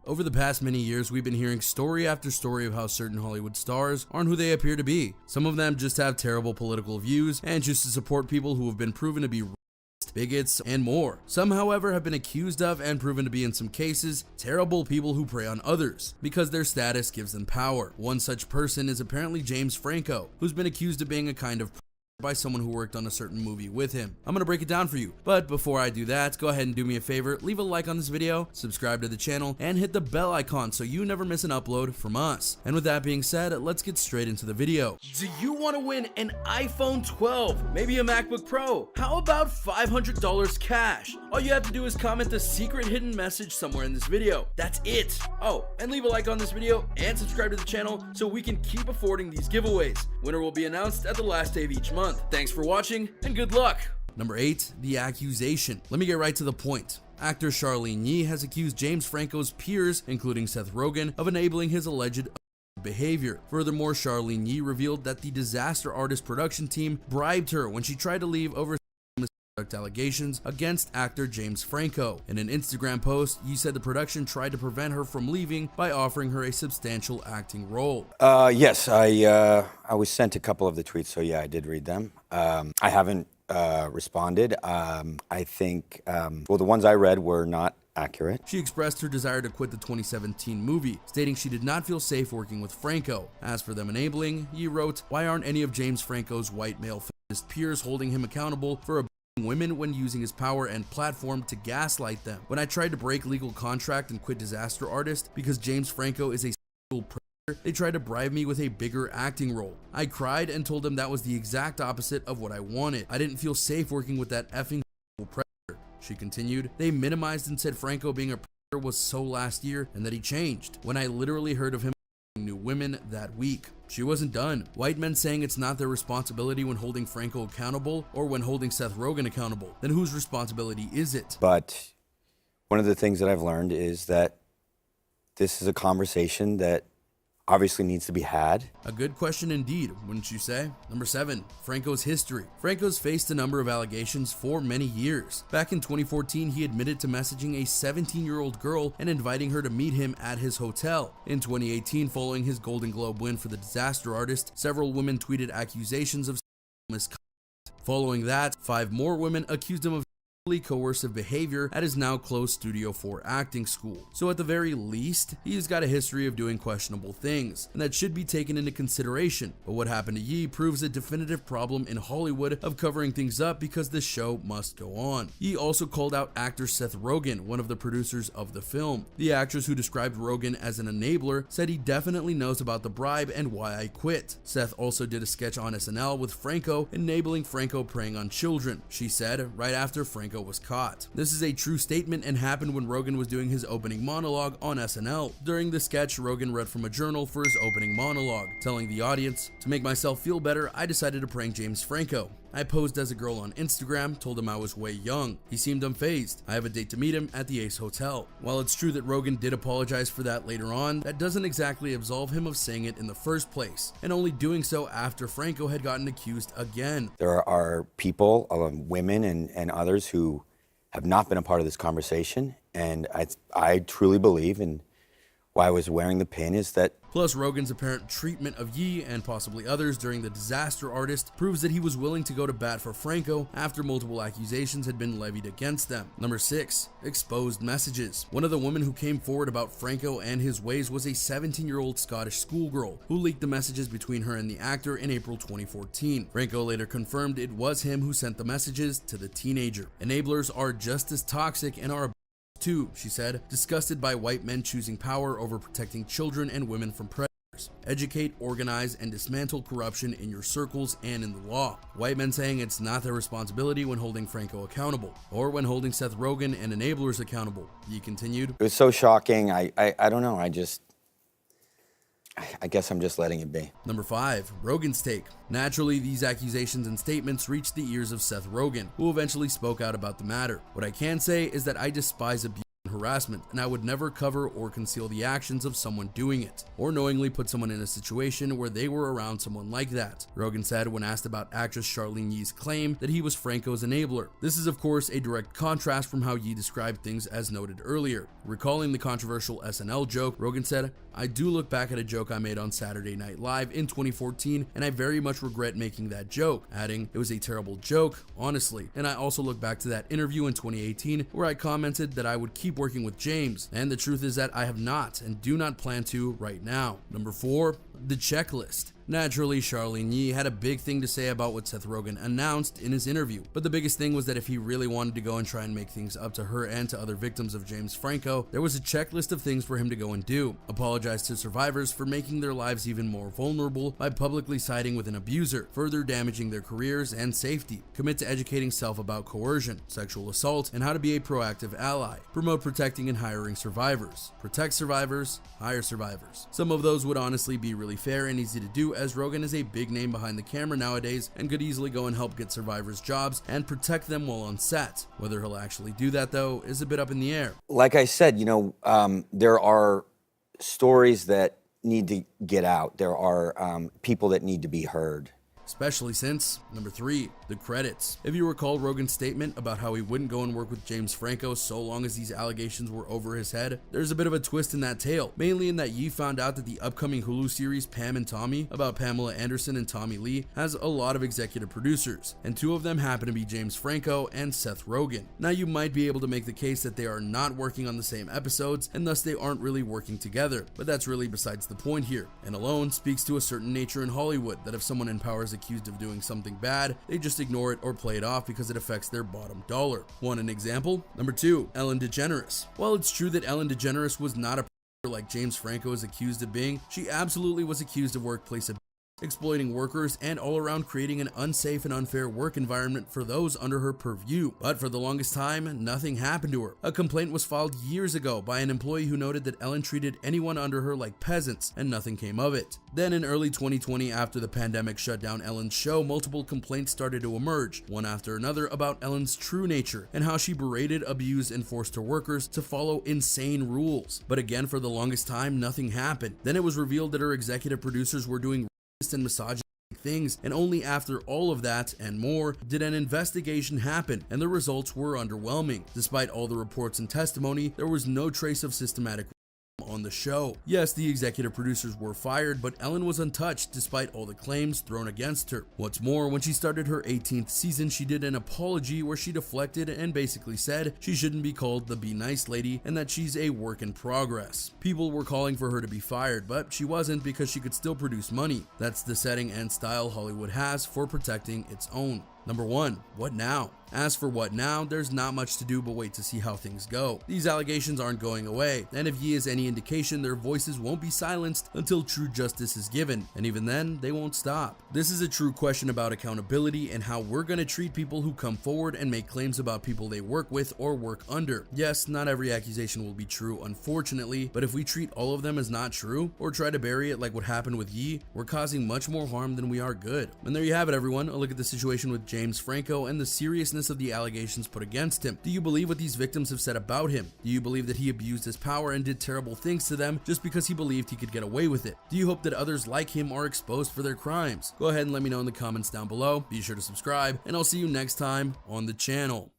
Over the past many years, we've been hearing story after story of how certain Hollywood stars aren't who they appear to be. Some of them just have terrible political views and choose to support people who have been proven to be bigots, and more. Some, however, have been accused of and proven to be, in some cases, terrible people who prey on others because their status gives them power. One such person is apparently James Franco, who's been accused of being a kind of by someone who worked on a certain movie with him. I'm gonna break it down for you, but before I do that, go ahead and do me a favor, leave a like on this video, subscribe to the channel, and hit the bell icon so you never miss an upload from us. And with that being said, let's get straight into the video. Do you want to win an iPhone 12, maybe a MacBook Pro? How about $500 cash? All you have to do is comment the secret hidden message somewhere in this video. That's it. Oh, and leave a like on this video and subscribe to the channel so we can keep affording these giveaways. Winner will be announced at the last day of each month. Thanks for watching and good luck. Number 8, the accusation. Let me get right to the point. Actor Charlene Yi has accused James Franco's peers, including Seth Rogen, of enabling his alleged behavior. Furthermore, Charlene Yi revealed that the Disaster Artist production team bribed her when she tried to leave over allegations against actor James Franco. In an Instagram post, Yi said the production tried to prevent her from leaving by offering her a substantial acting role. Yes, I was sent a couple of the tweets, so yeah, I did read them. I haven't responded. I think, well, the ones I read were not accurate. She expressed her desire to quit the 2017 movie, stating she did not feel safe working with Franco. As for them enabling, Yi wrote, "Why aren't any of James Franco's white male feminist peers holding him accountable for women when using his power and platform to gaslight them? When I tried to break legal contract and quit Disaster Artist because James Franco is a sexual predator, they tried to bribe me with a bigger acting role. I cried and told them that was the exact opposite of what I wanted. I didn't feel safe working with that effing predator." She continued, "They minimized and said Franco being a predator was so last year and that he changed, when I literally heard of him new women that week." She wasn't done. White men saying it's not their responsibility when holding Franco accountable or when holding Seth Rogen accountable. Then whose responsibility is it? But one of the things that I've learned is that this is a conversation that obviously needs to be had. A good question indeed, wouldn't you say? Number 7, Franco's history. Franco's faced a number of allegations for many years. Back in 2014, he admitted to messaging a 17-year-old girl and inviting her to meet him at his hotel. In 2018, following his Golden Globe win for The Disaster Artist, several women tweeted accusations of misconduct. Following that, 5 more women accused him of coercive behavior at his now closed Studio 4 acting school. So at the very least, he's got a history of doing questionable things, and that should be taken into consideration. But what happened to Yi proves a definitive problem in Hollywood of covering things up because the show must go on. Yi also called out actor Seth Rogen, one of the producers of the film. The actress who described Rogen as an enabler said he definitely knows about the bribe and why I quit. Seth also did a sketch on SNL with Franco, enabling Franco preying on children. She said, right after Franco was caught. This is a true statement and happened when Rogen was doing his opening monologue on SNL. During the sketch, Rogen read from a journal for his opening monologue, telling the audience, "To make myself feel better, I decided to prank James Franco. I posed as a girl on Instagram, told him I was way young. He seemed unfazed. I have a date to meet him at the Ace Hotel." While it's true that Rogen did apologize for that later on, that doesn't exactly absolve him of saying it in the first place, and only doing so after Franco had gotten accused again. There are people, women and others who have not been a part of this conversation, and I truly believe, and why I was wearing the pin is that. Plus, Rogen's apparent treatment of Yi and possibly others during The Disaster Artist proves that he was willing to go to bat for Franco after multiple accusations had been levied against them. Number 6, exposed messages. One of the women who came forward about Franco and his ways was a 17-year-old Scottish schoolgirl who leaked the messages between her and the actor in April 2014. Franco later confirmed it was him who sent the messages to the teenager. Enablers are just as toxic and are too, she said, disgusted by white men choosing power over protecting children and women from predators. Educate, organize, and dismantle corruption in your circles and in the law. White men saying it's not their responsibility when holding Franco accountable, or when holding Seth Rogen and enablers accountable. He continued, "It was so shocking. I don't know. I guess I'm just letting it be." Number 5, Rogen's take. Naturally, these accusations and statements reached the ears of Seth Rogen, who eventually spoke out about the matter. What I can say is that I despise abuse and harassment, and I would never cover or conceal the actions of someone doing it, or knowingly put someone in a situation where they were around someone like that, Rogan said when asked about actress Charlene Yee's claim that he was Franco's enabler. This is of course a direct contrast from how Yee described things as noted earlier. Recalling the controversial SNL joke, Rogan said, "I do look back at a joke I made on Saturday Night Live in 2014, and I very much regret making that joke," adding, "It was a terrible joke, honestly. And I also look back to that interview in 2018 where I commented that I would keep working with James, and the truth is that I have not and do not plan to right now." Number 4, the checklist. Naturally, Charlene Yee had a big thing to say about what Seth Rogen announced in his interview, but the biggest thing was that if he really wanted to go and try and make things up to her and to other victims of James Franco, there was a checklist of things for him to go and do. Apologize to survivors for making their lives even more vulnerable by publicly siding with an abuser, further damaging their careers and safety. Commit to educating self about coercion, sexual assault, and how to be a proactive ally. Promote protecting and hiring survivors. Protect survivors, hire survivors. Some of those would honestly be really fair and easy to do, as Rogan is a big name behind the camera nowadays and could easily go and help get survivors jobs and protect them while on set. Whether he'll actually do that though is a bit up in the air. Like I said, there are stories that need to get out. There are people that need to be heard. Especially since, number 3, the credits. If you recall Rogan's statement about how he wouldn't go and work with James Franco so long as these allegations were over his head, there's a bit of a twist in that tale, mainly in that Yee found out that the upcoming Hulu series Pam and Tommy, about Pamela Anderson and Tommy Lee, has a lot of executive producers, and 2 of them happen to be James Franco and Seth Rogen. Now you might be able to make the case that they are not working on the same episodes, and thus they aren't really working together, but that's really besides the point here, and alone speaks to a certain nature in Hollywood that if someone empowers accused of doing something bad, they just ignore it or play it off because it affects their bottom dollar. Want an example? Number 2, Ellen DeGeneres. While it's true that Ellen DeGeneres was not a like James Franco is accused of being, she absolutely was accused of workplace abuse, exploiting workers, and all around creating an unsafe and unfair work environment for those under her purview. But for the longest time, nothing happened to her. A complaint was filed years ago by an employee who noted that Ellen treated anyone under her like peasants, and nothing came of it. Then in early 2020, after the pandemic shut down Ellen's show, multiple complaints started to emerge, one after another, about Ellen's true nature and how she berated, abused, and forced her workers to follow insane rules. But again, for the longest time, nothing happened. Then it was revealed that her executive producers were doing and misogynistic things, and only after all of that and more did an investigation happen, and the results were underwhelming. Despite all the reports and testimony, there was no trace of systematic on the show. Yes, the executive producers were fired, but Ellen was untouched despite all the claims thrown against her. What's more, when she started her 18th season, she did an apology where she deflected and basically said she shouldn't be called the Be Nice Lady and that she's a work in progress. People were calling for her to be fired, but she wasn't because she could still produce money. That's the setting and style Hollywood has for protecting its own. Number 1, what now? As for what now, there's not much to do but wait to see how things go. These allegations aren't going away, and if Yee is any indication, their voices won't be silenced until true justice is given, and even then, they won't stop. This is a true question about accountability and how we're gonna treat people who come forward and make claims about people they work with or work under. Yes, not every accusation will be true, unfortunately, but if we treat all of them as not true, or try to bury it like what happened with Yee, we're causing much more harm than we are good. And there you have it, everyone, a look at the situation with James Franco and the seriousness of the allegations put against him. Do you believe what these victims have said about him? Do you believe that he abused his power and did terrible things to them just because he believed he could get away with it? Do you hope that others like him are exposed for their crimes? Go ahead and let me know in the comments down below. Be sure to subscribe, and I'll see you next time on the channel.